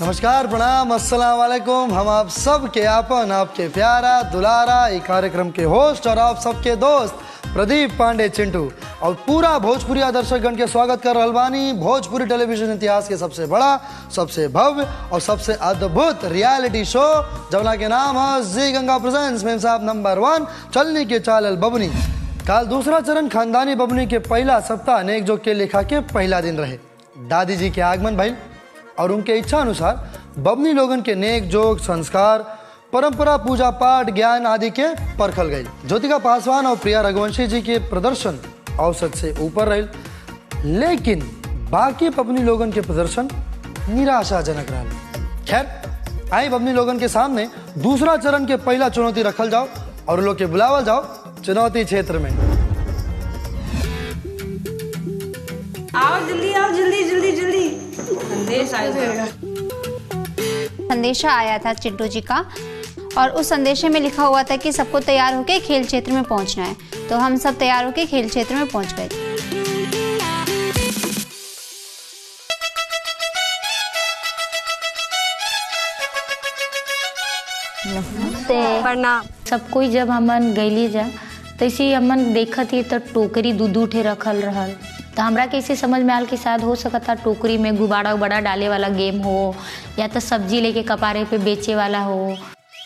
नमस्कार, प्रणाम, अस्सलाम वालेकुम। हम आप सब के आपन, आपके प्यारा दुलारा ये कार्यक्रम के होस्ट और आप सबके दोस्त प्रदीप पांडे चिंटू और पूरा भोजपुरी दर्शकगण के स्वागत कर रहल बानी भोजपुरी टेलीविजन इतिहास के सबसे बड़ा, सबसे भव्य और सबसे अद्भुत रियलिटी शो जवना के नाम है जी गंगा प्रेजेंट्स मेम साहब नंबर 1 चलनी के चालल बबनी। काल दूसरा चरण खानदानी बबनी के पहला सप्ताह नेक जोग के लेखा के पहला दिन रहे। दादी जी के आगमन भइल और उनके इच्छा अनुसार बबनी लोगन के नेक जोग, संस्कार, परंपरा, पूजा पाठ, ज्ञान आदि के परखल गई। ज्योतिका पासवान और प्रिया रघुवंशी जी के प्रदर्शन औसत से ऊपर रहे, लेकिन बाकी बबनी लोगन के प्रदर्शन निराशाजनक रहा। खैर, आई बबनी लोगन के सामने दूसरा चरण के पहला चुनौती रखल जाओ और लोग के बुलावल जाओ चुनौती क्षेत्र में। आओ जल्दी, आओ जल्दी जल्दी जल्दी। संदेशा आया था चिंटू जी का और उस संदेशे में लिखा हुआ था कि सबको तैयार होकर खेल क्षेत्र में पहुंचना है। तो हम सब तैयार होकर खेल क्षेत्र में पहुंच गए। प्रणाम। सब कोई जब हमन गईली जा तैसे हमन देखत ही तो टोकरी दू ठे रखल रहल, तो हमरा कैसे समझ में आल कि शायद हो सकता टोकरी में गुब्बारा उबारा डाले वाला गेम हो या तो सब्जी लेके कपारे पे बेचे वाला हो।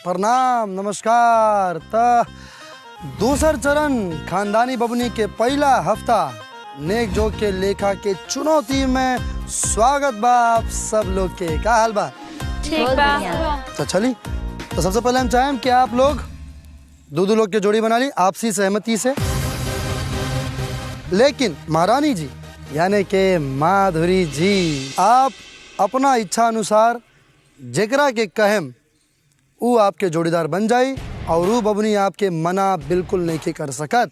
प्रणाम, नमस्कार। त दूसर चरण खानदानी बबनी के पहला हफ्ता नेक जोग के लेखा के चुनौती में स्वागत बा आप सब लोग के। का हाल बा? ठीक बा। तो चली, तो सबसे पहले हम चाहें कि आप लोग दो लोग के जोड़ी बना ली आपसी सहमति से। लेकिन महारानी जी यानी के माधुरी जी, आप अपना इच्छा अनुसार जेकरा के कहेम वो आपके जोड़ीदार बन जाई और वो बबनी आपके मना बिल्कुल नहीं के कर सकत।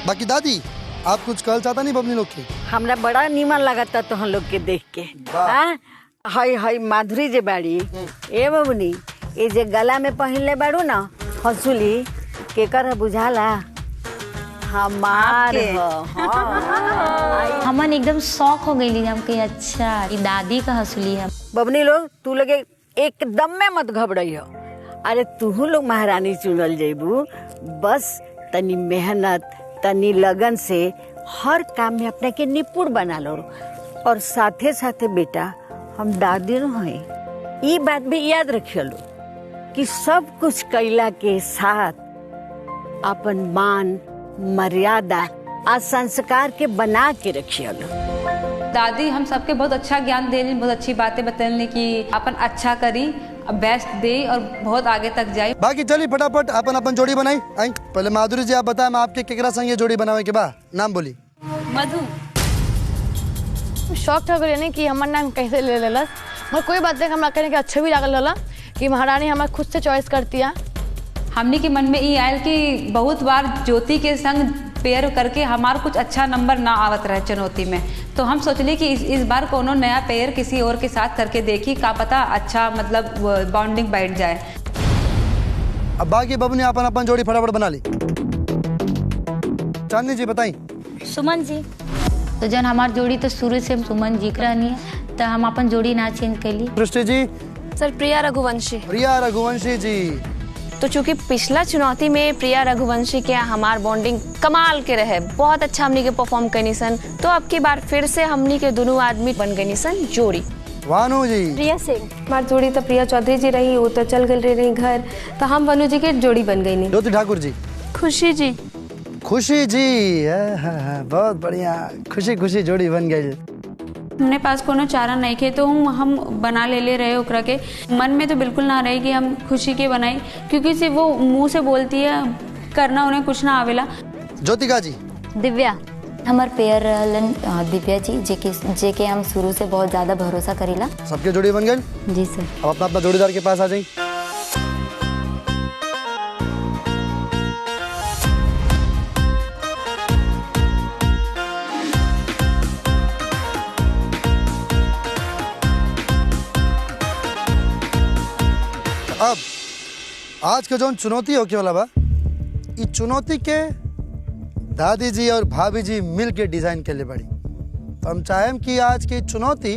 बाकी दादी, आप कुछ कहल चाहता नहीं बबनी लोग के? हमरा बड़ा नीमन लगता तो हम लोग के देख के। हाँ, हाय हाय माधुरी जे बाड़ी ए बबनी, ये जे गला में पहनले बाड़ू ना हंसुली केकर बुझाला? हमार हमन एकदम शौक हो गई हम कि अच्छा ये दादी का हंसुली है। बबनी लोग तू लोग एकदम में मत घबराई हो। अरे तू लोग महारानी चुनल जेबू, बस तनी मेहनत तनी लगन से हर काम में अपने के निपुण बना लो। और साथे साथे बेटा हम दादी रहे, ये बात भी याद रखियो लो कि सब कुछ कैला के साथ अपन मान मर्यादा आ संस्कार के बना के रखियो लो। दादी हम सबके बहुत अच्छा ज्ञान देने, बहुत अच्छी बातें बतलने की अपन अच्छा करी, बेस्ट दे और बहुत आगे तक जाए। बाकी चली फटाफट अपन अपन जोड़ी बनाई। आई पहले माधुरी जी आप बताएं आपके केकरा संग ये जोड़ी बनावे के बा? नाम बोली। मधु। शौक था यानी कि हमार नाम कैसे ले लेलस, मगर कोई बात नहीं, हमरा कहने के अच्छा भी लागल रहला कि महारानी हमार खुद से चॉइस करती है। हमने के मन में ये आयल कि बहुत बार ज्योति के संग पेयर करके हमारा कुछ अच्छा नंबर ना आवत रहे चुनौती में, तो हम सोचले कि इस बार कोनो नया पेयर किसी और के साथ करके देखी, का पता अच्छा मतलब बॉन्डिंग बैठ जाए। अब बाकी बबनी अपन अपन जोड़ी फटाफट बना ली। चांदनी जी बताई। सुमन जी। तो जन हमार जोड़ी तो शुरू से सुमन जी रहनी है, तो हम अपन जोड़ी ना चेंज कैली। सृष्टि जी। सर प्रिया रघुवंशी। प्रिया रघुवंशी जी। तो चूंकि पिछला चुनौती में प्रिया रघुवंशी के हमार बॉन्डिंग कमाल के रहे, बहुत अच्छा हमनी के परफॉर्म करनी सन, तो अब की बार फिर से हमनी के दोनों आदमी बन गई सन जोड़ी। वानू जी। प्रिया सिंह। हमारी जोड़ी तो प्रिया चौधरी जी रही, वो तो चल गई रही घर, तो हम वनु जी के जोड़ी बन गई। ज्योति ठाकुर जी। खुशी जी। खुशी जी। बहुत बढ़िया, खुशी खुशी जोड़ी बन गई। हमने पास कोनो चारा नहीं खे तो हम बना ले रहे ओकरा के। मन में तो बिल्कुल ना रहे कि हम खुशी के बनाई, क्योंकि सिर्फ वो मुंह से बोलती है, करना उन्हें कुछ ना आवेला। ज्योतिका जी। दिव्या। हमार पेयर रहलन दिव्या जी, जेके हम शुरू से बहुत ज्यादा भरोसा करीला। सबके जोड़ी बन गई। जी सर। अब अपना अपना जोड़ीदार के पास आ जाइए। अब आज के जो चुनौती हो के वाला बा, इस चुनौती के दादी जी और भाभी जी मिल के डिजाइन के लिए बड़ी। तो हम चाहें कि आज की चुनौती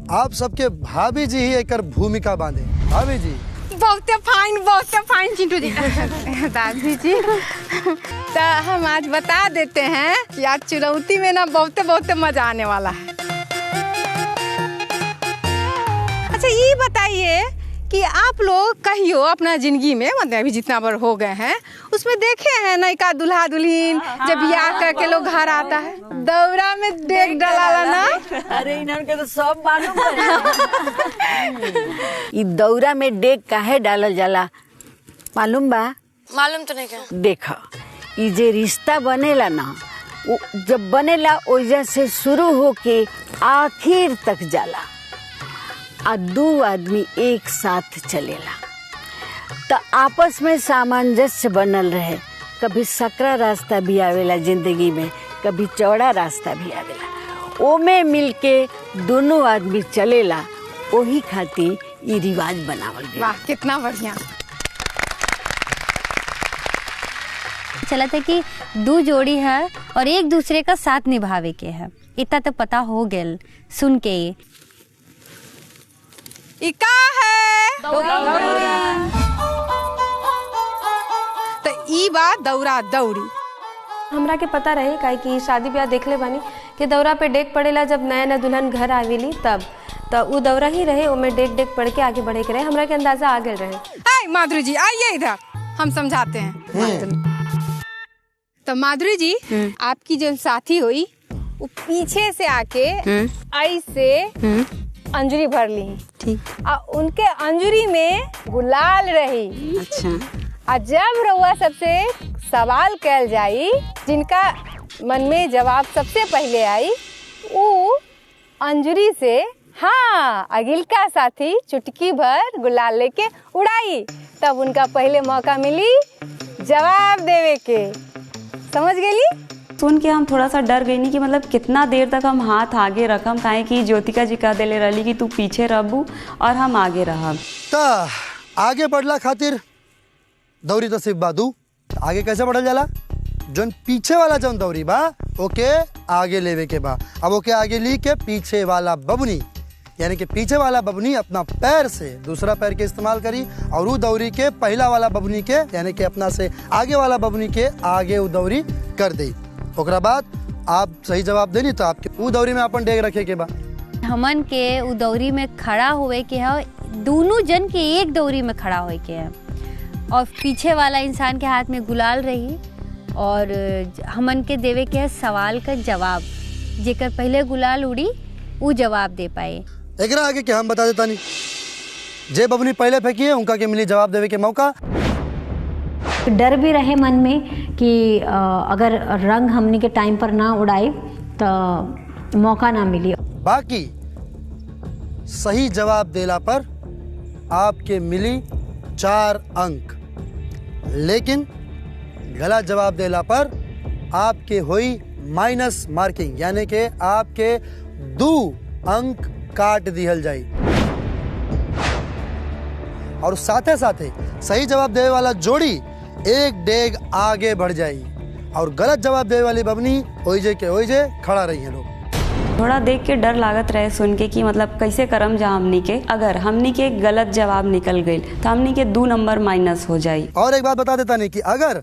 आप सबके भाभी जी ही एक भूमिका बांधे। भाभी जी बहुत फाइन चिंटू जी। दादी जी तो हम आज बता देते हैं कि आज चुनौती में ना बहुत मजा आने वाला है। अच्छा ये बताइए कि आप लोग कहियो अपना जिंदगी में मतलब अभी जितना बड़ हो गए हैं उसमें देखे हैं नयका दुल्हा दुल्हन जब ब्याह करके लोग घर आता है दौरा में डेग डाला ना। अरे इन्होंने तो सब मालूम है। ई दौरा में डेग काहे डालल जाला मालूम बा? मालूम तो नहीं क्या। देखा ई जे रिश्ता बनेला ना वो जब बनेला ओइजा से शुरू होके आखिर तक जाला आ दो आदमी एक साथ चलेला तो आपस में सामंजस्य बनल रहे। कभी सकरा रास्ता भी आवेला जिंदगी में, कभी चौड़ा रास्ता भी आवेला, ओमे मिलके दोनों आदमी चलेला। वही खातिर ये रिवाज बनावल गया। वाह कितना बढ़िया। चला था कि दो जोड़ी है और एक दूसरे का साथ निभावे के है, इतना तो पता हो गेल सुन के। इका है तो ई बात दौरा दौड़ी हमरा के पता रहे काहे कि शादी ब्याह देखले बानी कि दौरा पे डेग पड़ेला जब नया नया दुल्हन घर आवेली तब तो वो दौरा ही रहे ओमे डेग पड़ के आगे बढ़े के रहे। हमरा के अंदाजा आ गेल रहे। आए माधुरी जी आइए इधर हम समझाते हैं। तो माधुरी जी आपकी जो साथी हुई वो पीछे से आके ऐसे अंजूरी भर ली। ठीक। और उनके अंजूरी में गुलाल रही। अच्छा। और जब रउआ सबसे सवाल कल जाई जिनका मन में जवाब सबसे पहले आई वो अंजूरी से हाँ अगिलका साथी चुटकी भर गुलाल लेके उड़ाई, तब उनका पहले मौका मिली जवाब देवे के। समझ गेली? सुन के हम थोड़ा सा डर गई नहीं कि मतलब कितना देर तक हम हाथ आगे रखम, काहे कि ज्योतिका जी कह देले रहली कि तू पीछे रहबू और हम आगे रहब। तो आगे बढ़ला खातिर दौरी तो सिर्फ बादू आगे कैसे बढ़ल जाला? जोन पीछे वाला जोन दौरी बा ओके आगे लेवे के बा। अब ओके आगे ली के पीछे वाला बबुनी यानी कि पीछे वाला बबुनी अपना पैर से दूसरा पैर के इस्तेमाल करी और वो दौरी के पहला वाला बबुनी के यानी कि अपना से आगे वाला बबुनी के आगे वो दौरी कर दी। ओकरा बाद आप सही जवाब देनी तो आपके वो दौरी में अपन डेग रखे के बा। हमन के उ दौरी में खड़ा हुए के है, दोनों जन के एक दौरी में खड़ा हुए के है और पीछे वाला इंसान के हाथ में गुलाल रही और हमन के देवे के है सवाल का जवाब। जेकर पहले गुलाल उड़ी वो जवाब दे पाए। एकरा आगे के हम बता देता नहीं, जे बबुनी पहले फेंकी है उनका के मिली जवाब देवे के मौका। डर भी रहे मन में कि अगर रंग हमने के टाइम पर ना उड़ाए तो मौका ना मिली। बाकी सही जवाब देला पर आपके मिली 4 अंक, लेकिन गलत जवाब देला पर आपके हुई माइनस मार्किंग यानी कि आपके 2 अंक काट दिहल जाई। और साथे साथे सही जवाब देने वाला जोड़ी एक डेग आगे बढ़ जाई और गलत जवाब देने वाली बबनी ओइजे के ओइजे खड़ा रही है। लोग थोड़ा देख के डर लागत रहे सुन के कि मतलब कैसे करम जा हमनी के, अगर हमनी के गलत जवाब निकल गई तो हमनी के 2 नंबर माइनस हो जाई। और एक बात बता देता नहीं कि अगर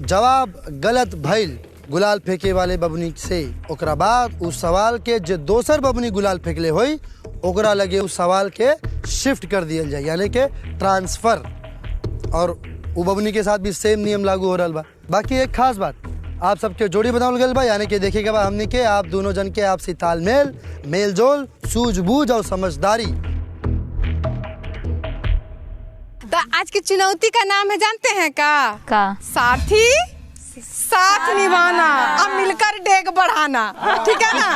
जवाब गलत भइल गुलाल फेंके वाले बबनी से ओकरा बाद उस सवाल के जो दोसर बबनी गुलाल फेंकले होई ओकरा लगे उस सवाल के शिफ्ट कर दिया जाए यानी के ट्रांसफर, और वो बबनी के साथ भी सेम नियम लागू हो रहा बा। बाकी एक खास बात आप सबके जोड़ी बनावल गल बा यानी कि देखे के बाद हमनी के आप दोनों जन के आपसी तालमेल मेलजोल सूझबूझ और समझदारी। तो आज की चुनौती का नाम है जानते हैं का? साथी साथ निभाना और मिलकर डेग बढ़ाना। ठीक है ना?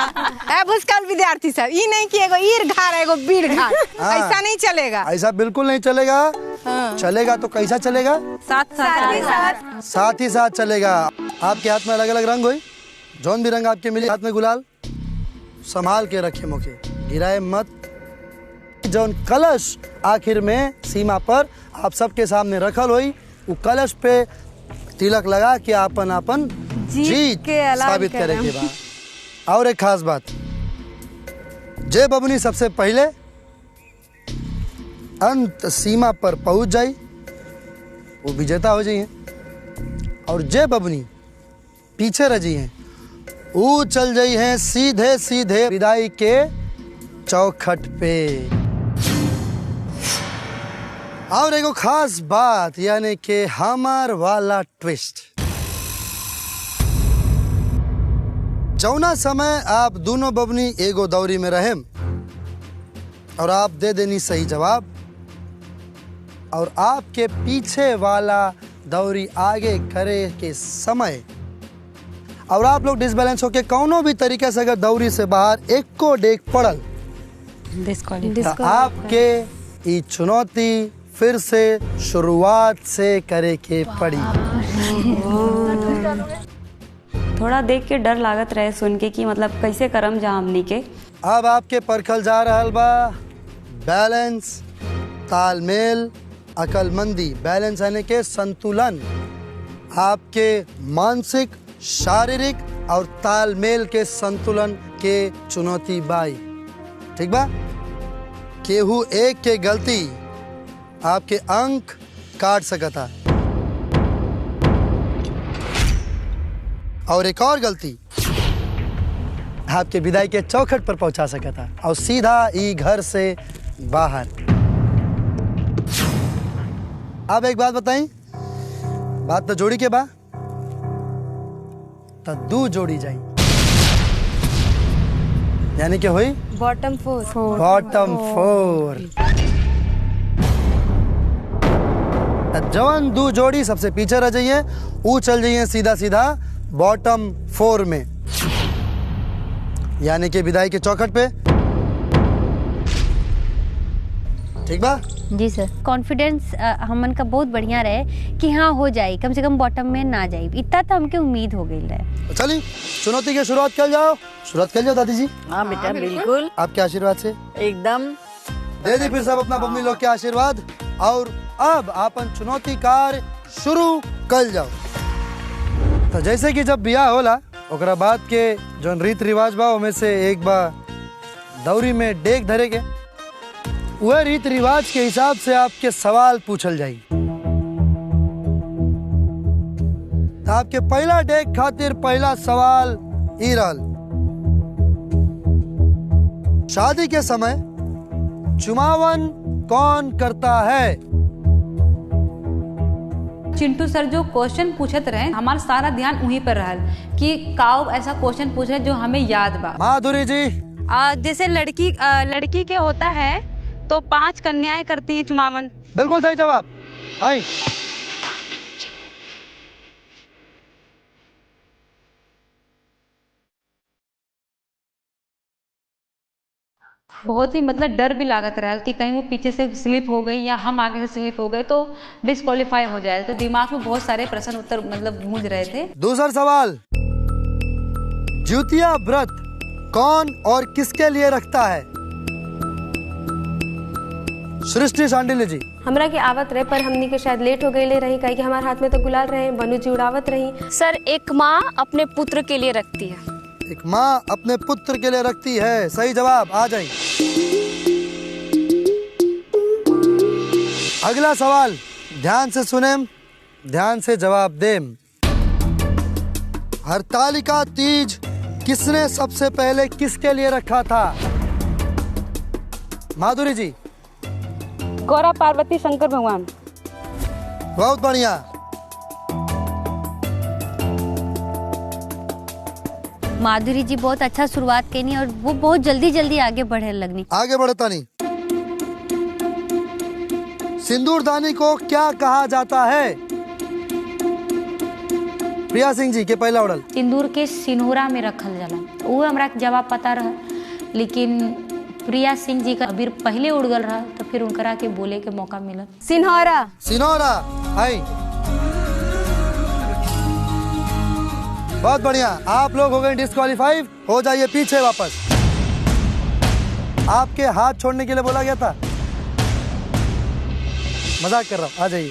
ए भूसकाल विद्यार्थी सब ये नहीं कि एगो ईर घाट एगो बीड़ घाट ऐसा नहीं चलेगा। ऐसा बिल्कुल नहीं चलेगा। चलेगा तो कैसा चलेगा? साथ ही साथ चलेगा। आपके हाथ में अलग अलग रंग होई, जौन भी रंग आपके मिले हाथ में गुलाल संभाल के रखे, मौके गिराए मत। जौन कलश आखिर में सीमा पर आप सबके सामने रखल होई वो कलश पे तिलक लगा के अपन जीत साबित करे के बाद। और एक खास बात जे बबनी सबसे पहले अंत सीमा पर पहुंच जाई वो विजेता हो जाइए, और जे बबनी पीछे रजी हैं वो चल जाई हैं सीधे सीधे विदाई के चौखट पे। और एगो खास बात यानी कि हमार वाला ट्विस्ट, जौना समय आप दोनों बबनी एगो दौरी में रहे और आप दे देनी सही जवाब, और आपके पीछे वाला दौरी आगे करे के समय और आप लोग डिसबैलेंस होके कौनो भी तरीके से अगर दौरी से बाहर एक को डेग पड़ल तो आपके ये चुनौती फिर से शुरुआत से करे के पड़ी। थोड़ा देख के डर लागत रहे सुन के कि मतलब कैसे करम जा हमनी के। अब आपके परखल जा रहल बा बैलेंस, तालमेल, अकलमंदी। बैलेंस यानी के संतुलन, आपके मानसिक, शारीरिक और तालमेल के संतुलन के चुनौती बाई। ठीक बा? केहू एक के गलती आपके अंक काट सकता और एक और गलती आपके विदाई के चौखट पर पहुंचा सकता और सीधा ई घर से बाहर। अब एक बात बताई, बात तो जोड़ी के बा तो दू जोड़ी जाई, यानी कि हुई बॉटम फोर। बॉटम फोर। जवान दू जोड़ी सबसे पीछे रह जाइए, वो चल जाइए सीधा सीधा बॉटम फोर में, यानी कि विदाई के चौखट पे। ठीक बा? जी सर। कॉन्फिडेंस हमन का बहुत बढ़िया रहे कि हाँ हो जाए, कम से कम बॉटम में ना जाए, इतना तो हमके उम्मीद हो गई रहे। तो चलिए चुनौती की शुरुआत कर जाओ। शुरुआत कर जाओ दादी जी। हाँ बेटा बिल्कुल, आपके आशीर्वाद से एकदम दे दी फिर सब अपना बबनी लोग के आशीर्वाद, और अब आपन चुनौती कार्य शुरू कर जाओ। तो जैसे कि जब बियाह होला ओकरा बाद के जो रीत रिवाज बा उनमें से एक बा दौरी में डेग धरे के, वह रीत रिवाज के हिसाब से आपके सवाल पूछल जाई। तो आपके पहला डेग खातिर पहला सवाल ई रहल, शादी के समय चुमावन कौन करता है? चिंटू सर जो क्वेश्चन पूछत रहे हमारा सारा ध्यान वहीं पर रहल कि काव ऐसा क्वेश्चन पूछ रहे जो हमें याद बा। माधुरी जी। जैसे लड़की के होता है तो 5 कन्याएं करती है चुमावन। बिल्कुल सही जवाब। आई बहुत ही मतलब डर भी लागत रहा कि कहीं वो पीछे से स्लिप हो गई या हम आगे से स्लिप हो गए तो डिस्क्वालीफाई हो जाए। तो दिमाग में बहुत सारे प्रश्न उत्तर मतलब गूंज रहे थे। दूसरा सवाल, ज्योतिया व्रत कौन और किसके लिए रखता है? सृष्टि शांडिल्य जी। हमरा के आवत रहे पर हमनी के शायद लेट हो गई रही, काहे कि हमारे हाथ में तो गुलाल रहे, बनु जी उड़ावत रही। सर एक माँ अपने पुत्र के लिए रखती है। एक माँ अपने पुत्र के लिए रखती है, सही जवाब। आ जाए अगला सवाल, ध्यान से सुने, ध्यान से जवाब दें। हरतालिका तीज किसने सबसे पहले किसके लिए रखा था? माधुरी जी। गौरा पार्वती शंकर भगवान। बहुत बढ़िया। माधुरी जी बहुत अच्छा शुरुआत करनी और वो बहुत जल्दी जल्दी आगे बढ़ने लगनी। आगे बढ़ता नहीं। सिंदूरदानी को क्या कहा जाता है? प्रिया सिंह जी के पहला उड़ल। सिंदूर के सिनोरा में रखल जाला, वो हमरा के जवाब पता रहा, लेकिन प्रिया सिंह जी का अबीर पहले उड़ गल रहा तो फिर उनकरा के बोले के मौका मिला। सिन्होरा। सिनोरा। आई बहुत बढ़िया, आप लोग हो गए डिस्क्वालीफाई, हो जाइए पीछे वापस। आपके हाथ छोड़ने के लिए बोला गया था, मजाक कर रहा हूँ, आ जाइए।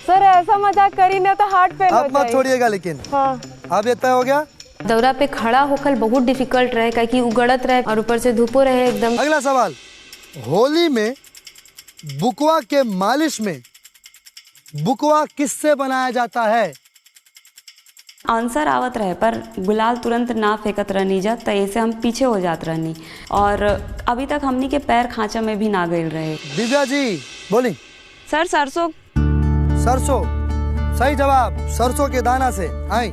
सर ऐसा मजाक करी ना तो हार्ट फेल हो आप मत छोड़िएगा, लेकिन हाँ। अब ये तय हो गया दौरा पे खड़ा होकर बहुत डिफिकल्ट रहे काहे कि उगड़त रहे और ऊपर से धूपो रहे एकदम। अगला सवाल, होली में बुकवा के मालिश में बुकवा किससे बनाया जाता है? आंसर आवत रहे पर गुलाल तुरंत ना फेंकत रहनी जा, तो ऐसे हम पीछे हो जात रहनी और अभी तक हमनी के पैर खांचा में भी ना गइल रहे। दिव्या जी बोली। सर सरसों। सरसों सही जवाब, सरसों के दाना से। आई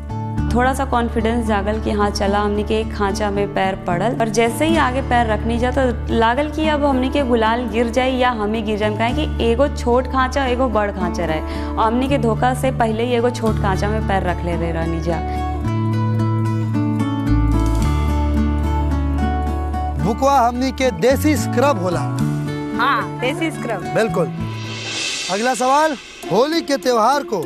थोड़ा सा कॉन्फिडेंस जागल कि हाँ चला हमनी के एक खांचा में पैर पड़ल, पर जैसे ही आगे पैर रखनी जा तो लागल कि अब हमनी के गुलाल गिर जाए या हम ही गिर जाए, काहे कि एगो छोट खांचा एगो बड़ खांचा रहे और हमनी के धोखा से पहले ही एगो छोट खांचा में पैर रख ले रहनी जा। बुकवा हमनी के देसी स्क्रब होला। हाँ, देसी स्क्रब। बिल्कुल। अगला सवाल, होली के त्योहार को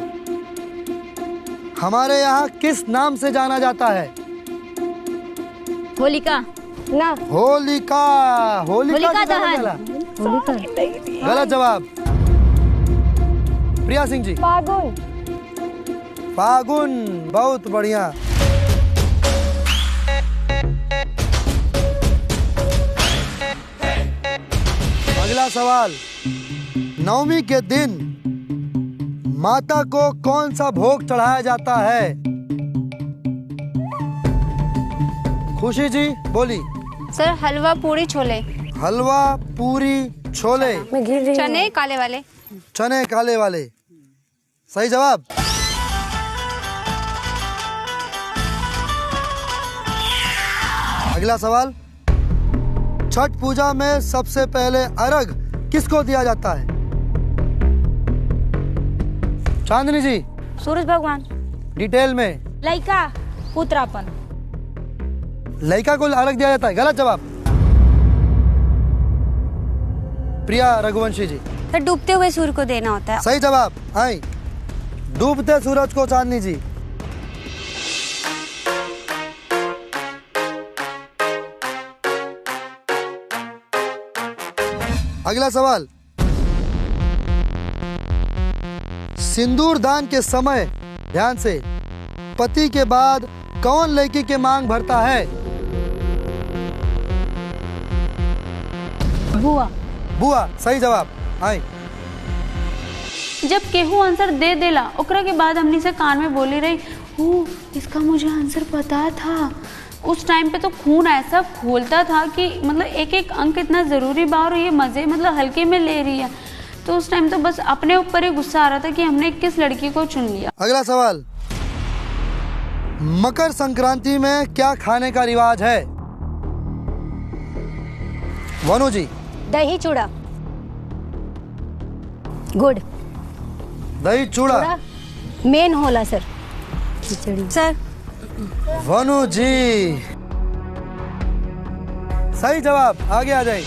हमारे यहाँ किस नाम से जाना जाता है? होलिका ना। होलिका। होलिका दहन। गलत जवाब। प्रिया सिंह जी। फागुन। फागुन, बहुत बढ़िया। अगला सवाल, नवमी के दिन माता को कौन सा भोग चढ़ाया जाता है? खुशी जी बोली। सर हलवा पूरी छोले। हलवा पूरी छोले। चने काले वाले। चने काले वाले, सही जवाब। अगला सवाल, छठ पूजा में सबसे पहले अर्घ किसको दिया जाता है? चांदनी जी। सूरज भगवान। डिटेल में। लइका पुत्रापन। लइका को अर्घ दिया जाता है, गलत जवाब। प्रिया रघुवंशी जी। तो डूबते हुए सूर्य को देना होता है। सही जवाब। आई डूबते सूरज को चांदनी जी। अगला सवाल, सिंदूर दान के समय ध्यान से पति के बाद कौन लड़की के मांग भरता है? बुआ। बुआ, सही जवाब। आई जब केहू आंसर दे देला ओकरा के बाद हमनी से कान में बोली रही, इसका मुझे आंसर पता था। उस टाइम पे तो खून ऐसा खोलता था कि मतलब एक एक अंक इतना ज़रूरी बा और ये मज़े मतलब हल्के में ले रही है, तो उस टाइम तो बस अपने ऊपर ही गुस्सा आ रहा था कि हमने किस लड़की को चुन लिया। अगला सवाल, मकर संक्रांति में क्या खाने का रिवाज है? वनु जी। दही चूड़ा। गुड़। दही चूड़ा मेन होला सर। खिचड़ी सर। वनु जी, सही जवाब। आगे आ जाए।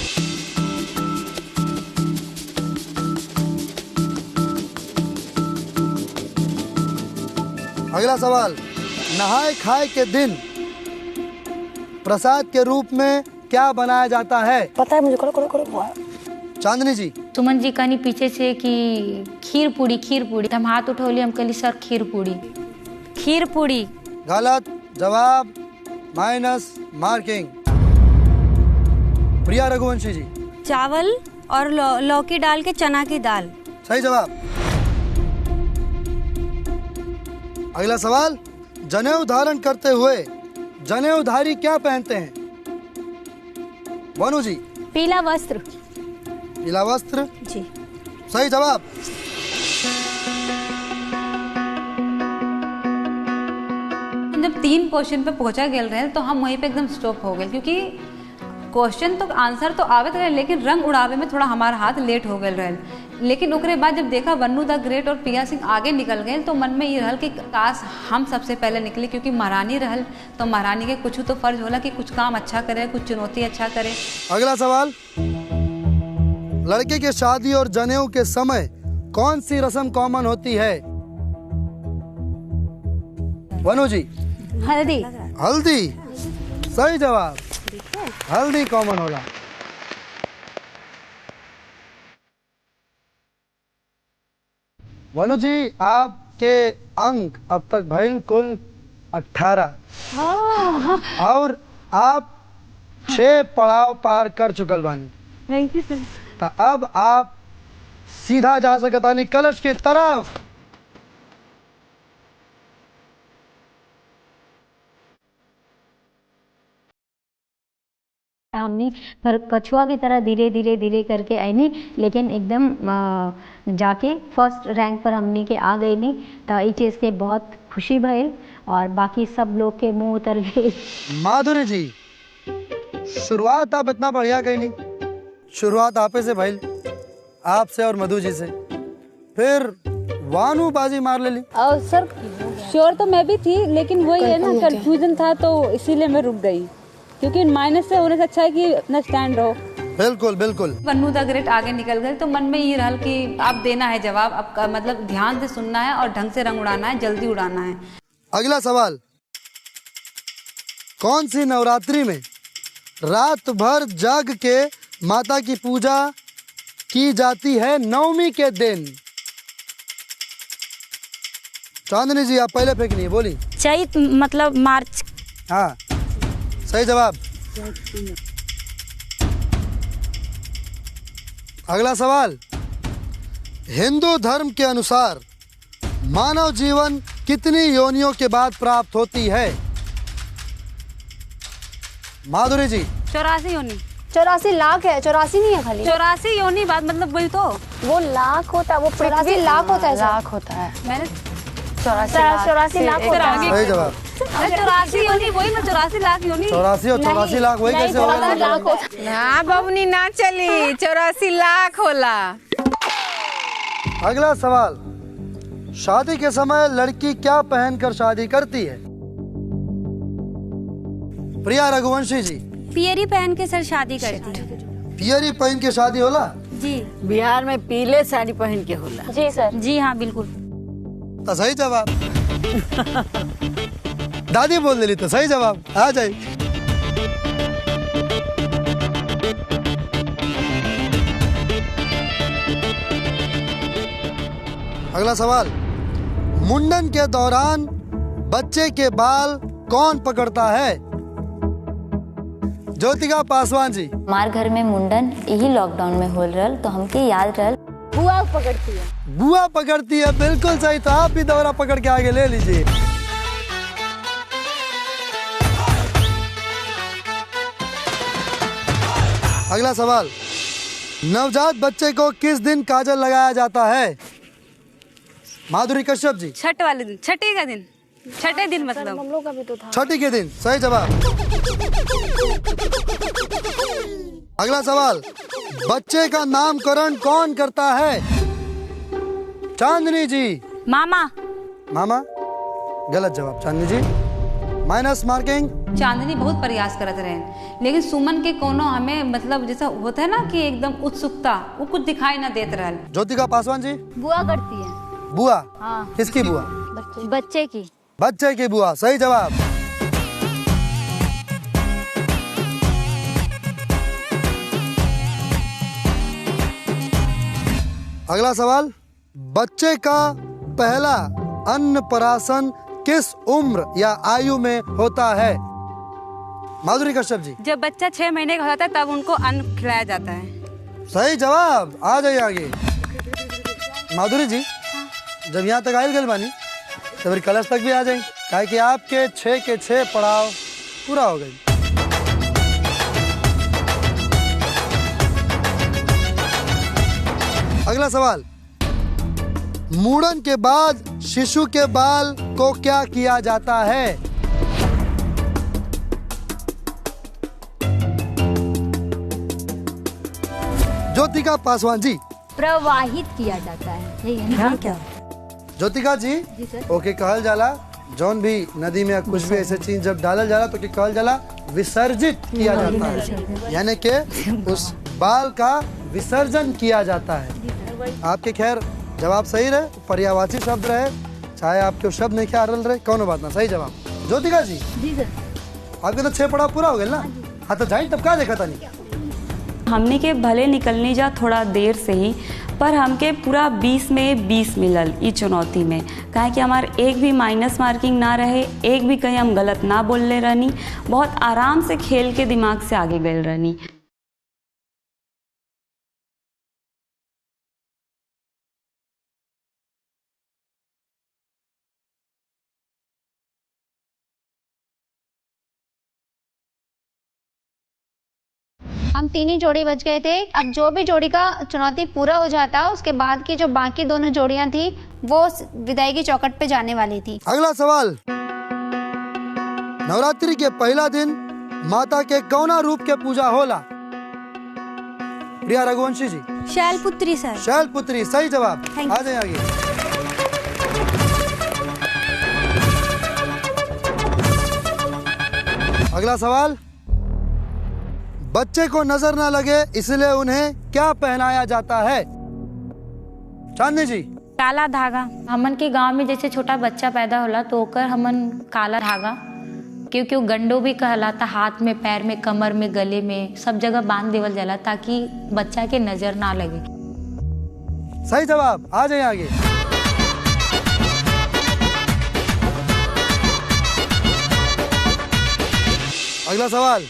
अगला सवाल, नहाए खाए के दिन प्रसाद के रूप में क्या बनाया जाता है? पता है मुझे। करो। चांदनी जी। सुमन जी कहनी पीछे से कि खीर पूड़ी तो हम हाथ उठौली, हम कहली सर खीर पूड़ी। गलत जवाब, माइनस मार्किंग। प्रिया रघुवंशी जी। चावल और लौकी डाल के चना की दाल। सही जवाब। अगला सवाल, जनेऊ धारण करते हुए जनेऊधारी क्या पहनते हैं? वनु जी। पीला वस्त्र। पीला वस्त्र जी, सही जवाब। जब 3 क्वेश्चन पे पहुंचा गेल रहे तो हम वहीं पे एकदम स्टॉप हो गए, क्योंकि क्वेश्चन तो आंसर तो आवत रहे लेकिन रंग उड़ावे में थोड़ा हमारा हाथ लेट हो गए रहे। लेकिन ओकरे बाद जब देखा वन्नू द ग्रेट और प्रिया सिंह आगे निकल गए तो मन में ये रहल कि काश हम सबसे पहले निकले, क्योंकि महारानी रहल तो महारानी के कुछ तो फर्ज होला कि कुछ काम अच्छा करे, कुछ चुनौती अच्छा करे। अगला सवाल, लड़के के शादी और जनेऊ के समय कौन सी रस्म कॉमन होती है? वनु जी। हल्दी। हल्दी, सही जवाब। हल्दी कॉमन होला। वनु जी, आपके अंक अब तक भइल कुल 18 और आप 6 पड़ाव पार कर चुकल बानी। थैंक यू सर। तो अब आप सीधा जा सकतानी कलश की तरफ। हमने पर कछुआ की तरह धीरे धीरे धीरे करके आईनी, लेकिन एकदम जाके फर्स्ट रैंक पर हमने के आ गई नहीं। तो ये चीज़ के बहुत खुशी भइल और बाकी सब लोग के मुंह उतर गए। माधुरी जी, शुरुआत आप इतना बढ़िया कही नहीं, शुरुआत आपे से भइल, आपसे और मधु जी से, फिर वानू बाजी मार ले ली। और सर श्योर तो मैं भी थी, लेकिन वही है ना, कंफ्यूजन था तो इसीलिए मैं रुक गई, क्योंकि माइनस से होने से अच्छा है कि अपना स्टैंड रहो। बिल्कुल बिल्कुल। वन्नू द ग्रेट आगे निकल गए तो मन में ये रहल कि आप देना है जवाब, आपका मतलब ध्यान से सुनना है और ढंग से रंग उड़ाना है, जल्दी उड़ाना है। अगला सवाल, कौन सी नवरात्रि में रात भर जाग के माता की पूजा की जाती है नवमी के दिन? चांदनी जी, आप पहले फेंकनी है, बोली। चैत मतलब मार्च। हाँ, सही जवाब। अगला सवाल, हिंदू धर्म के अनुसार मानव जीवन कितनी योनियों के बाद प्राप्त होती है? माधुरी जी। 84 योनि। 84 लाख है, 84 नहीं है खाली। 84 योनि बाद मतलब वही तो, वो लाख होता है, वो 84 लाख होता है। लाख होता है। मैंने 84 लाख होता है। सही जवाब। 84 योनि वही ना, 84 लाख योनि। 84 और 84 लाख वही कैसे हो गया? ना बबनी ना चली, 84 लाख होला। अगला सवाल, शादी के समय लड़की क्या पहनकर शादी करती है? प्रिया रघुवंशी जी। पियरी पहन के सर शादी करती है। पियरी पहन के शादी होला? जी। बिहार में पीले साड़ी पहन के होला। जी सर। जी हाँ बिल्कुल। तो सही जवाब। दादी बोल देली तो सही जवाब आ जाए। अगला सवाल, मुंडन के दौरान बच्चे के बाल कौन पकड़ता है? ज्योतिका पासवान जी। हमार घर में मुंडन यही लॉकडाउन में हो रहल तो हमके याद रहल। बुआ पकड़ती है। बुआ पकड़ती है, बिल्कुल सही। तो आप भी दौरा पकड़ के आगे ले लीजिए। अगला सवाल, नवजात बच्चे को किस दिन काजल लगाया जाता है? माधुरी कश्यप जी। छठ वाले दिन, छठी का दिन, छठे दिन मतलब। हम लोग का भी तो था। छठी के दिन, सही जवाब। अगला सवाल, बच्चे का नामकरण कौन करता है? चांदनी जी। मामा। मामा, गलत जवाब चांदनी जी, माइनस मार्किंग। चांदनी बहुत प्रयास करत रहे, लेकिन सुमन के कोनो हमें मतलब जैसा होता है ना कि एकदम उत्सुकता, वो कुछ दिखाई ना देते रहल। ज्योतिका पासवान जी। बुआ करती है। बुआ? हाँ। किसकी बुआ? बच्चे की। बच्चे की बुआ, सही जवाब। अगला सवाल, बच्चे का पहला अन्नप्राशन किस उम्र या आयु में होता है? माधुरी कश्यप जी। जब बच्चा 6 महीने का होता है तब उनको अन्न खिलाया जाता है। सही जवाब, आ जाइए आगे। माधुरी जी, जब यहाँ तक आयल गल बानी तो फिर कलश तक भी आ जाए, काहे कि आपके 6 के 6 पड़ाव पूरा हो गई। अगला सवाल, मुंडन के बाद शिशु के बाल को क्या किया जाता है? ज्योतिका पासवान जी। प्रवाहित किया जाता है। यही है ना? क्या? ज्योतिका जी, ओके कहल जाला, जौन भी नदी में कुछ भी ऐसे चीज जब डालल जाला तो कहल जाला विसर्जित किया जाता है, यानी कि उस बाल का विसर्जन किया जाता है। आपके खैर जवाब सही रहे, पर्यायवाची शब्द रहे, चाहे आपके शब्द नहीं क्या रहे, कौन बात ना, सही जवाब। ज्योतिका जी, आपके तो 6 पड़ाव पूरा हो गए ना? हाँ, तो जाए तब क्या देखा था नहीं? हमने के भले निकलने जा थोड़ा देर से ही, पर हमके पूरा 20 में 20 मिलल ई चुनौती में, काहे कि हमार एक भी माइनस मार्किंग ना रहे, एक भी कहीं हम गलत ना बोलले रहनी, बहुत आराम से खेल के दिमाग से आगे गए रहनी। हम 3 ही जोड़ी बच गए थे। अब जो भी जोड़ी का चुनौती पूरा हो जाता, उसके बाद की जो बाकी दोनों जोड़ियां थी वो विदाई की चौखट पे जाने वाली थी। अगला सवाल, नवरात्रि के पहला दिन माता के कौना रूप के पूजा होला? प्रिया रघुवंशी जी। शैलपुत्री सर। शैलपुत्री सही जवाब। आ जाए आगे। अगला सवाल, बच्चे को नजर ना लगे इसलिए उन्हें क्या पहनाया जाता है? चांदनी जी। काला धागा। हमन के गांव में जैसे छोटा बच्चा पैदा होला तो ओकर हमन काला धागा, क्योंकि वो गंडो भी कहलाता, हाथ में, पैर में, कमर में, गले में, सब जगह बांध देवल जाला ताकि बच्चा के नजर ना लगे। सही जवाब। आ जाए आगे। अगला सवाल,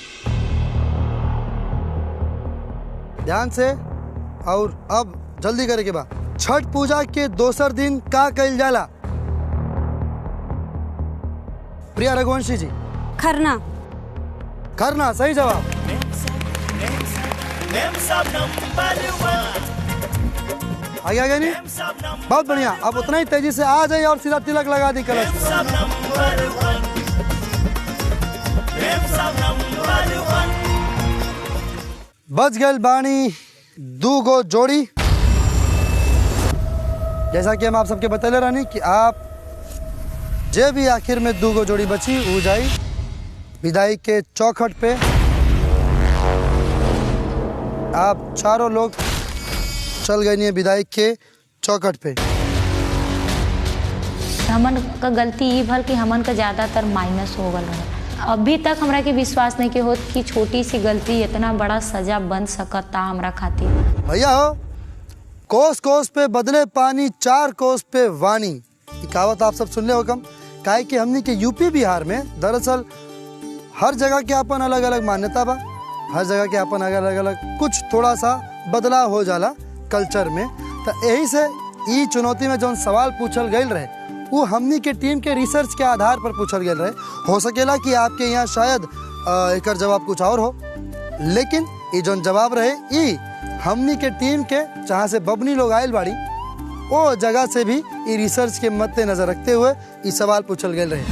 ध्यान से और अब जल्दी करे के बाद, छठ पूजा के दोसर दिन का कइल जाला? प्रिया रघुवंशी जी। खरना। खरना सही जवाब। आगे आगे नहीं, बहुत बढ़िया। अब उतना ही तेजी से आ जाइए और सीधा तिलक लगा दी कलश। बच गए बाणी 2 गो जोड़ी। जैसा कि हम आप सबके बतले रहनी कि आप जे भी आखिर में 2 गो जोड़ी बची वो जाई विदाई के चौखट पे। आप चारों लोग चल गए विदाई के चौखट पे। हमन का गलती ये भल कि हमन का ज्यादातर माइनस हो गल रहा। अभी तक हमरा के विश्वास नहीं के होत कि छोटी सी गलती इतना बड़ा सजा बन सकता हमरा खातिर। भैया हो, कोस कोस पे बदले पानी, 4 कोस पे वाणी, कहावत आप सब सुन ले हो कम। काहे कि हमनी के यूपी बिहार में दरअसल हर जगह के अपन अलग अलग मान्यता बा, हर जगह के अपन अलग अलग कुछ थोड़ा सा बदलाव हो जाला कल्चर में। तो यही से ई चुनौती में जो सवाल पूछल गए रहे वो हमनी के टीम के रिसर्च के आधार पर पूछल गए रहे। हो सकेला कि आपके यहाँ शायद एक जवाब कुछ और हो, लेकिन ये जो जवाब रहे ई हमनी के टीम के जहाँ से बबनी लोग आयल बाड़ी वो जगह से भी ये रिसर्च के मद्देनजर रखते हुए ये सवाल पूछल गए रहे।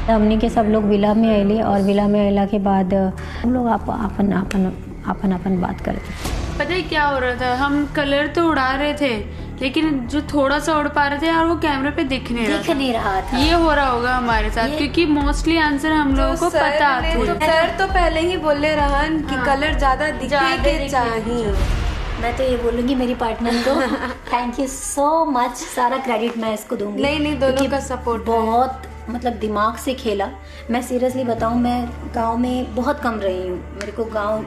हमनी के सब लोग विला में अली और विला में अला के बाद हम लोग अपन बात करते। पता है क्या हो रहा था, हम कलर तो उड़ा रहे थे लेकिन जो थोड़ा सा उड़ पा रहे थे यार वो कैमरे पे दिख नहीं रहा था। ये हो रहा होगा हमारे साथ क्योंकि मोस्टली आंसर हम लोगों को पता था। सर तो पहले ही बोले रहन कि कलर ज्यादा दिखे चाहिए। मैं तो ये बोलूंगी मेरी पार्टनर को थैंक यू सो मच, सारा क्रेडिट मैं इसको दूंगी। नहीं दोनों का सपोर्ट बहुत मतलब दिमाग से खेला। मैं सीरियसली बताऊं, मैं गांव में बहुत कम रही हूँ। मेरे को गांव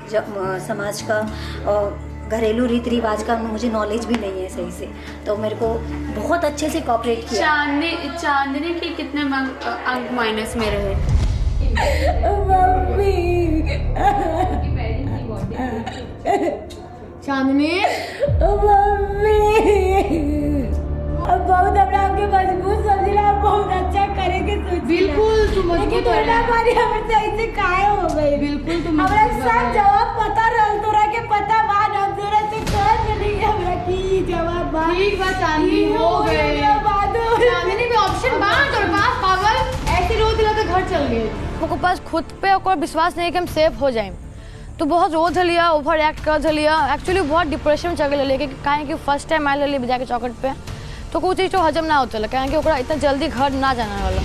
समाज का और घरेलू रीति रिवाज का मुझे नॉलेज भी नहीं है सही से, तो मेरे को बहुत अच्छे से कोऑपरेट किया। चांदनी की कितने अंक माइनस में रहे? चांदनी बहुत अपना आपके मजबूत समझना, बहुत अच्छा करेंगे। बिल्कुल तुम मजबूत हमारी हमें ऐसे काहे हो गई। बिल्कुल तुम हमरा सब जवाब पता रहल, तोरा के पता बा, हम तोरा से कह देली हमरा की जवाब बा। ठीक बा चांदनी, हो गए। चांदनी में ऑप्शन बा तोर पास, पागल ऐसे रो दिला तो घर चल गए। हमको पास खुद पे कोई विश्वास नहीं कि हम सेफ हो जाएं, तो बहुत रो धलिया, ओवर एक्ट कर धलिया। एक्चुअली बहुत डिप्रेशन में चल गए लेकिन काहे कि फर्स्ट टाइम आए रही विदा के चौखट पे, तो कुछ चीज तो हजम ना होता है कहें कि ओकरा इतना जल्दी घर ना जाने वाला।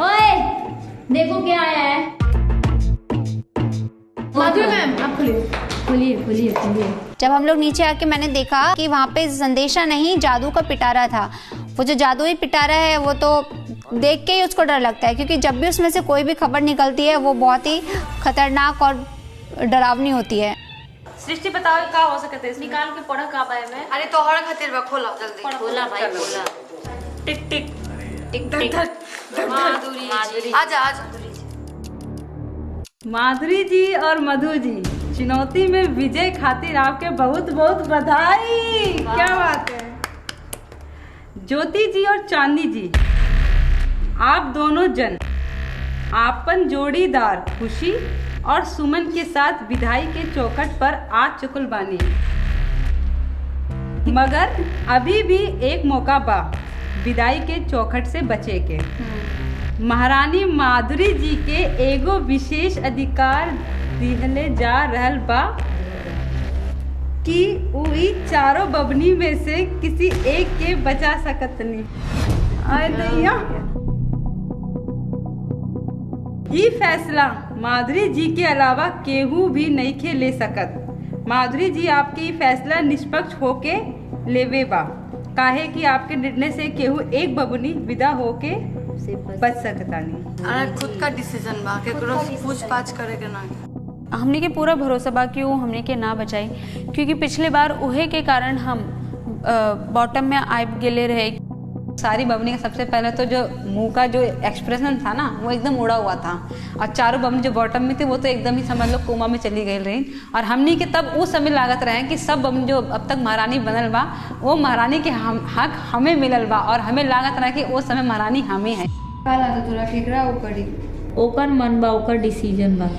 ओए देखो क्या आया है। माधुरी मैम आप खोलिए। जब हम लोग नीचे आके मैंने देखा कि वहाँ पे संदेशा नहीं जादू का पिटारा था। वो जो जादुई पिटारा है वो तो देख के ही उसको डर लगता है, क्योंकि जब भी उसमें से कोई भी खबर निकलती है वो बहुत ही खतरनाक और डरावनी होती है। सृष्टि बताओ का हो सकते है निकाल के पढ़ा का बाय में। अरे तोहरा खातिर बा खोला जल्दी खोला भाई खोला। टिक टिक टिक टिक माधुरी आजा आजा। माधुरी जी और मधु जी चुनौती में विजय खातिर आपके बहुत बहुत बधाई। क्या बात है। ज्योति जी और चांदी जी, आप दोनों जन आपन जोड़ीदार खुशी और सुमन के साथ विदाई के चौखट पर आ चुकल बानी, मगर अभी भी एक मौका बा विदाई के चौखट से बचे के। महारानी माधुरी जी के एगो विशेष अधिकार दिहले जा रहल बा कि उई चारों बबनी में से किसी एक के बचा सकतनी। आए दैया, ये फैसला माधुरी जी के अलावा केहू भी नहीं के ले सकत। माधुरी जी आपके ये फैसला निष्पक्ष होके लेवे बा, काहे कि आपके निर्णय से केहू एक बबनी विदा होके बच सकता नहीं। अरे खुद का डिसीजन बा, केकरो पूछ पाछ करे के ना। हमने के पूरा भरोसा बा कि वो हमने के ना बचाई, क्योंकि पिछले बार उहे के कारण हम बॉटम में आइब गेले रहे। सारी बबनी का सबसे पहले तो जो मुंह का जो एक्सप्रेशन था ना वो एकदम उड़ा हुआ था, और चारों बबनी जो बॉटम में थी वो तो एकदम ही समझ लो कोमा में चली गई रही। और हमनी के तब उस समय लागत रहे कि सब बबनी जो अब तक महारानी बनल बा वो महारानी के हक हमें मिलल बा, और हमें लागत रहे कि उस समय महारानी हमें है। तोरा केकरा ओकर मन बा, ओकर डिसीजन बा।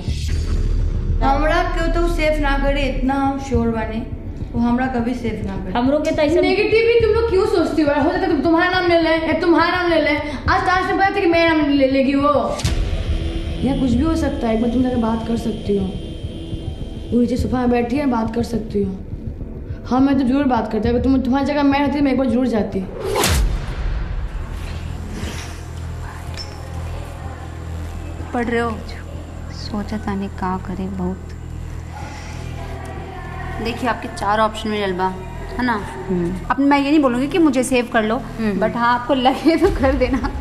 हमरा क्यों तो सेफ ना करे, इतना हम श्योर बने वो हमरा कभी सेफ ना करे। हमरो के तो नेगेटिव भी तुम लोग क्यों सोचती हो? हो जाता तुम्हारा नाम ले ले, तुम्हारा नाम ले ले। आज ताश ने बताया कि मेरा नाम ले लेगी वो, या कुछ भी हो सकता है। एक बार तुम लोग बात कर सकती हो, वो नीचे सोफा में बैठी है, बात कर सकती हो। हाँ मैं तो जरूर बात करती हूँ। अगर तुम्हारी जगह मैं होती मैं एक बार जरूर जाती। पढ़ रहे हो? सोचा था नहीं का करे बहुत। देखिए आपके 4 ऑप्शन में डलबा है ना। अब मैं ये नहीं बोलूँगी कि मुझे सेव कर लो, बट हाँ आपको लगे तो कर देना।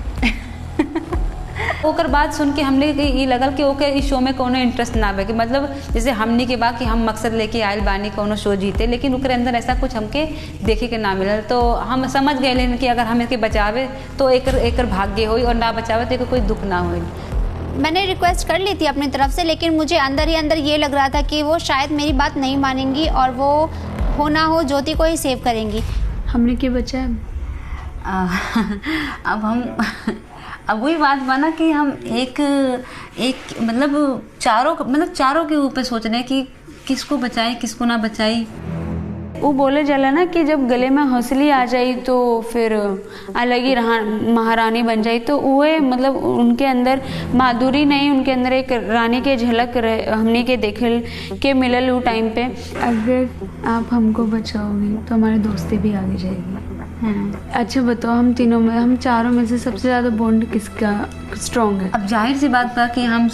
ओकर बात सुन के हमने ये लगल कि ओके इस शो में कोनो इंटरेस्ट ना आवे, कि मतलब जैसे हमनी के बाद कि हम मकसद लेके आयल बानी कोनो शो जीते, लेकिन ओकर अंदर ऐसा कुछ हमके देखे के ना मिलल। तो हम समझ गए कि अगर हम इसके बचावे तो एकर भाग्य होई, और ना बचावे तो कोई दुख ना होई। मैंने रिक्वेस्ट कर ली थी अपनी तरफ से, लेकिन मुझे अंदर ही अंदर ये लग रहा था कि वो शायद मेरी बात नहीं मानेंगी और वो हो ना हो ज्योति को ही सेव करेंगी। हमने क्या बचा अब वही बात बना कि हम एक मतलब चारों के ऊपर सोच रहे हैं कि किसको बचाएं किसको ना बचाएं। वो बोले जाला ना कि जब गले में हंसली आ जाई तो फिर अलग ही महारानी बन जाई। तो वो मतलब उनके अंदर माधुरी नहीं, उनके अंदर एक रानी के झलक हमने के देखल के मिलल वो टाइम पे। अगर आप हमको बचाओगी तो हमारी दोस्ती भी आगे जाएगी। अच्छा बताओ, हम चारों में से सबसे ज़्यादा बॉन्ड किसका स्ट्रॉन्ग है? अब जाहिर सी बात बा कि हम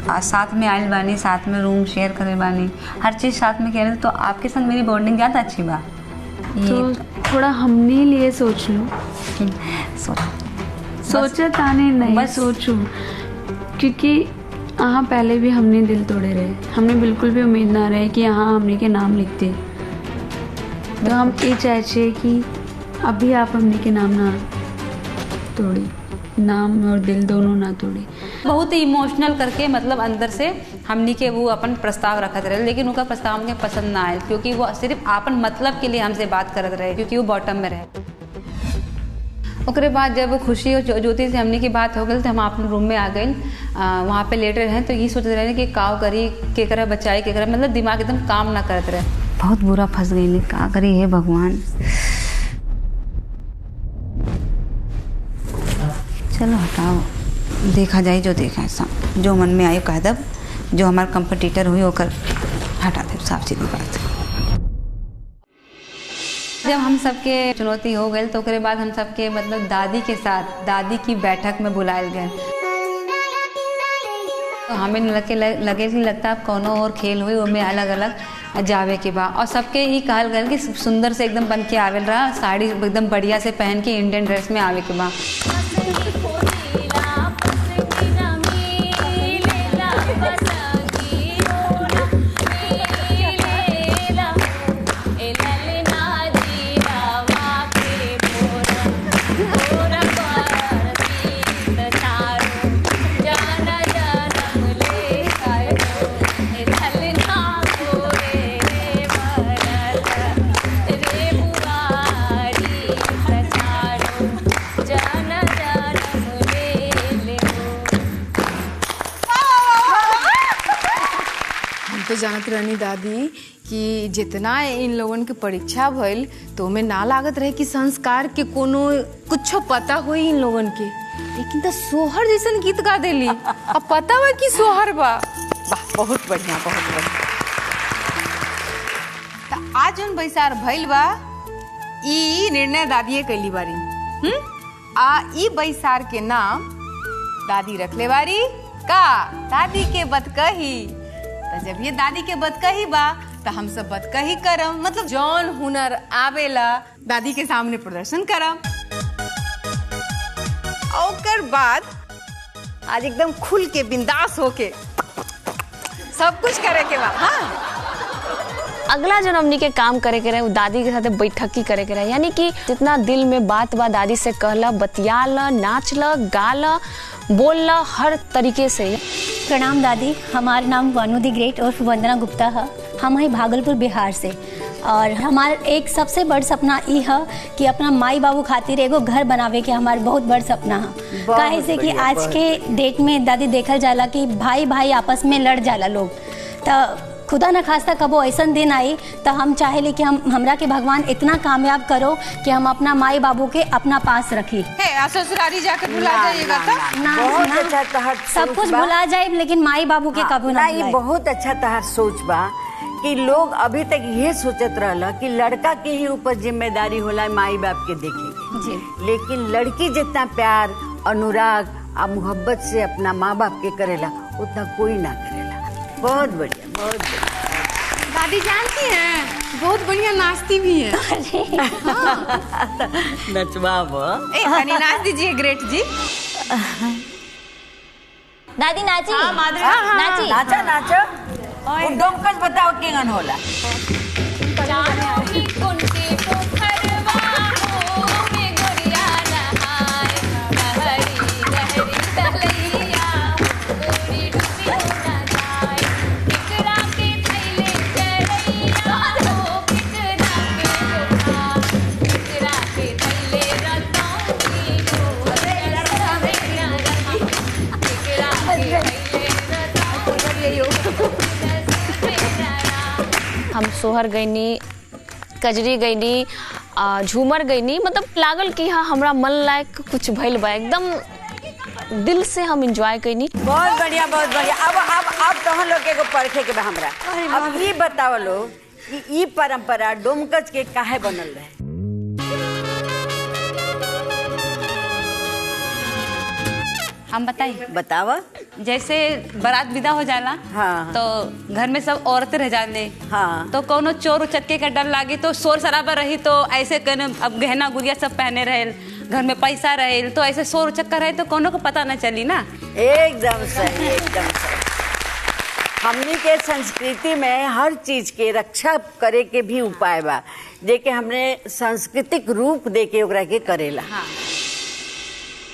साथ में आयल बानी, साथ में रूम शेयर करे बानी, हर चीज़ साथ में खेले, तो आपके संग मेरी बॉन्डिंग ज़्यादा अच्छी बा। तो थोड़ा हमने लिए सोच लो। सोचा ताने नहीं बस सोचो, क्योंकि यहाँ पहले भी हमने दिल तोड़े रहे, हमने बिल्कुल भी उम्मीद ना रहे कि यहाँ हमने के नाम लिखते। तो हम ये चाहे कि अभी आप हमने के नाम ना तोड़ी, नाम और दिल दोनों ना तोड़ी। बहुत ही इमोशनल करके मतलब अंदर से हमनी के वो अपन प्रस्ताव रखत रहे, लेकिन उनका प्रस्ताव हमके पसंद ना आए, क्योंकि वो सिर्फ अपन मतलब के लिए हमसे बात करत रहे, क्योंकि वो बॉटम में रहे। ओकरे बाद जब खुशी और ज्योति से हमनी की बात हो गई तो हम अपने रूम में आ गए, वहाँ पे लेटे रहे। तो ये सोच रहे कि काव करी केकरा बचाई केकरा, मतलब दिमाग एकदम काम ना करत रहे। बहुत बुरा फंस गई, का करी है भगवान। चलो हटाओ, देखा जाए जो देखा है, सब जो मन में आयो कह दब, जो हमारे कंपटीटर हुई होकर हटा दे, साफ सीधी बात। जब हम सबके चुनौती हो गई तो उसके बाद हम सबके मतलब दादी के साथ दादी की बैठक में बुलाए गए। तो हमें लगे कि लगता है कोनो और खेल हुई वो में अलग अलग जावे के बाद, और सबके ही कहल गए कि सुंदर से एकदम बन के आवेल रहा, साड़ी एकदम बढ़िया से पहन के इंडियन ड्रेस में आवे के बाद। तो जानत रहनी दादी कि जितना इन लोगन के परीक्षा भइल तो में ना लागत रहे कि संस्कार के कोनो कुछ पता होई इन लोगन के, लेकिन तो सोहर जैसन गीत गा देली। अब पता बा कि सोहर बा। वाह, बहुत बढ़िया, बहुत बढ़िया। तो आज जौन बैसार भइल बा ई निर्णय दादिये कैली बारी। ई बैसार के नाम दादी रखले बारी का दादी के बतकही। तो जब ये दादी के बतकही बा तो हम सब बतकही करम, मतलब जौन हुनर आवेला दादी के सामने प्रदर्शन करम। और बाद आज एकदम खुल के बिंदास होके सब कुछ करे के बा। हाँ, अगला जो हमनी के काम करे के रहे दादी के साथ बैठकी करे के रहे, यानी कि जितना दिल में बात बा दादी से कहला, बतियाला, नाचला, गाला, बोलला, हर तरीके से। प्रणाम दादी, हमारा नाम वानू दी ग्रेट और वंदना गुप्ता है। हम हैं भागलपुर बिहार से और हमारा एक सबसे बड़ सपना ई है कि अपना माई बाबू खातिर एगो घर बनावे के हमारा बहुत बड़ सपना है। काहे से कि आज के डेट में दादी देखल जाला कि भाई भाई आपस में लड़ जाला लोग, तो खुदा न खास्ता कबो ऐसा दिन आई तो हम चाहेले कि हमरा के भगवान इतना कामयाब करो कि हम अपना माई बाबू के अपना पास रखी। ससुरारी जाके भुला जाइएगा तो सब कुछ भुला जाए, लेकिन माई बाबू के कबू ना। ये बहुत अच्छा तहार सोच बा कि लोग अभी तक ये सोचत रहला कि लड़का के ही ऊपर जिम्मेदारी होला माई बाप के देखे, लेकिन लड़की जितना प्यार, अनुराग और मोहब्बत से अपना माँ बाप के करेला उतना कोई ना करेला। बहुत बढ़िया, बहुत बढ़िया। दादी जानती हैं बहुत बढ़िया नाचती भी है। नचवाबो। नाच दीजिए ग्रेट जी। दादी नाची। नाची नाचा नाचा। डोमकच बताओ केंगन होला। हम सोहर गईनी, कजरी गईनी, झूमर गईनी, मतलब लागल कि हाँ हमरा मन लायक कुछ भइल बा, एकदम दिल से हम एंजॉय कईनी। बहुत बढ़िया, बहुत बढ़िया। अब तो हम लोग एगो परखे के बा हमरा। अब ये बताओ लोग कि ई परंपरा डोमकच के काहे बनल रहे? हम बताइए, बतावा। जैसे बारात विदा हो जाला, हाँ, तो घर में सब औरतें रह जाने, हाँ, तो कोनो चोर उचक्के का डर लागे तो शोर शराबा रही तो ऐसे अब गहना गुड़िया सब पहने रहे, घर में पैसा रहे तो ऐसे शोर उचक्का रहे तो कोनो को पता न चली ना। एकदम सही, एकदम सही। हमनी के संस्कृति में हर चीज के रक्षा करे के भी उपाय बा, जेके हमने सांस्कृतिक रूप दे के ओकरा के करेला।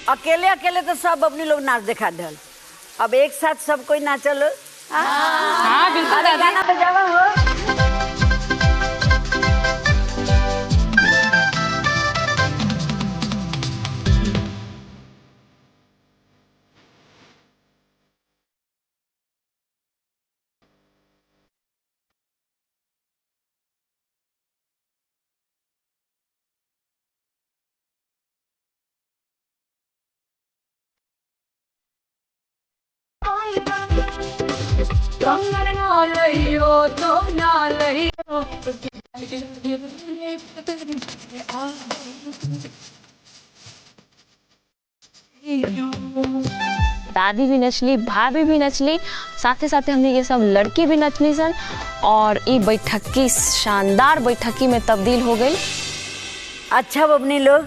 अकेले अकेले तो सब अपनी लोग नाच दिखा दल, अब एक साथ सब कोई नाचल। हाँ बिल्कुल, गाना बजावा हो। दादी भी नचली, भाभी भी नचली, साथे साथे हमने ये सब लड़की भी नचली सन, और ये बैठकी शानदार बैठकी में तब्दील हो गई। अच्छा बबनी लोग,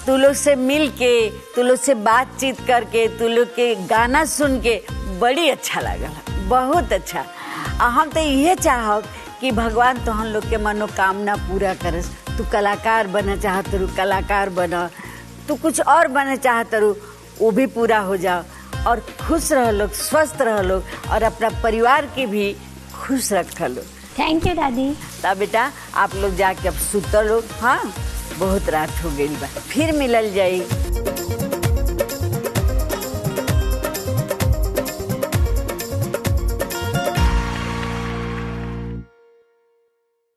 तू लोग से मिल के, तू लोग से बातचीत करके, तू लोग के गाना सुन के बड़ी अच्छा लगा, बहुत अच्छा। हम तो ये चाहब कि भगवान तो हम लोग के मनोकामना पूरा करस। तू कलाकार बना चाहत रू, कलाकार बना, तू कुछ और बना चाहत रू, वो भी पूरा हो जाओ, और खुश रह लोग, स्वस्थ रह लोग, और अपना परिवार के भी खुश रख लो। थैंक यू दादी। तब बेटा आप लोग जाके अब सुत लो। हाँ, बहुत रात हो गई बा, फिर मिलल जाई।